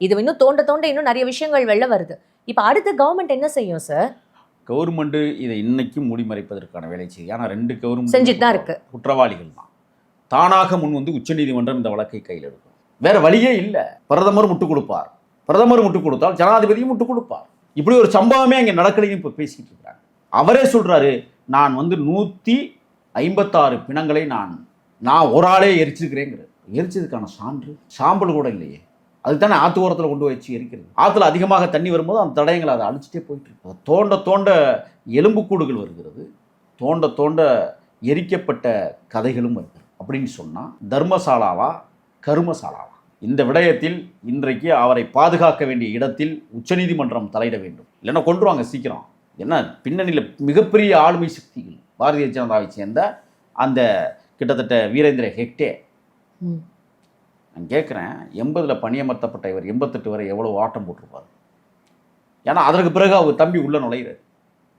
இது இன்னும் தோண்ட தோண்ட இன்னும் நிறைய விஷயங்கள் வெளில வருது. இப்ப அடுத்த கவர்மெண்ட் என்ன செய்யும் சார்? கவர்மெண்ட் இதை இன்னைக்கும் மூடிமறைப்பதற்கான வேலை செய்யும். ஏன்னா 2 கவர்மெண்ட் செஞ்சுட்டு தான் இருக்கு. குற்றவாளிகள் தான். தானாக முன் வந்து உச்சநீதிமன்றம் இந்த வழக்கை கையில் எடுக்கும். வேற வழியே இல்லை. பிரதமர் முட்டுக் கொடுப்பார். பிரதமர் முட்டுக் கொடுத்தால் ஜனாதிபதியும் முட்டுக் கொடுப்பார். இப்படி ஒரு சம்பவமே அங்கே நடக்கலைன்னு இப்போ பேசிட்டு இருக்கிறாங்க. அவரே சொல்றாரு, நான் வந்து 156 பிணங்களை நான் ஒரு ஆளே எரிச்சிருக்கிறேங்கிறது. எரிச்சதுக்கான சாம்பல் கூட இல்லையே. அதுதானே ஆற்று ஓரத்தில் கொண்டு வச்சு எரிக்கிறது. ஆற்றுல அதிகமாக தண்ணி வரும்போது அந்த தடயங்களை அதை அழிச்சிட்டே போயிட்டு இருக்கு. தோண்ட தோண்ட எலும்புக்கூடுகள் வருகிறது, தோண்ட தோண்ட எரிக்கப்பட்ட கதைகளும் வருகிறது. அப்படின்னு சொன்னால் தர்மசாலாவா கருமசாலாவா? இந்த விடயத்தில் இன்றைக்கு அவரை பாதுகாக்க வேண்டிய இடத்தில் உச்சநீதிமன்றம் தலையிட வேண்டும். இல்லைன்னா கொண்டுருவாங்க சீக்கிரம். என்ன பின்னணியில் மிகப்பெரிய ஆளுமை சக்திகள் பாரதிய ஜனதாவை சேர்ந்த அந்த கிட்டத்தட்ட வீரேந்திர ஹெக்டே. நான் கேட்குறேன், 80 பணியமர்த்தப்பட்ட இவர் 88 வரை எவ்வளோ ஆட்டம் போட்டிருப்பார்? ஏன்னா அதற்கு பிறகு அவர் தம்பி உள்ள நுழையிறார்.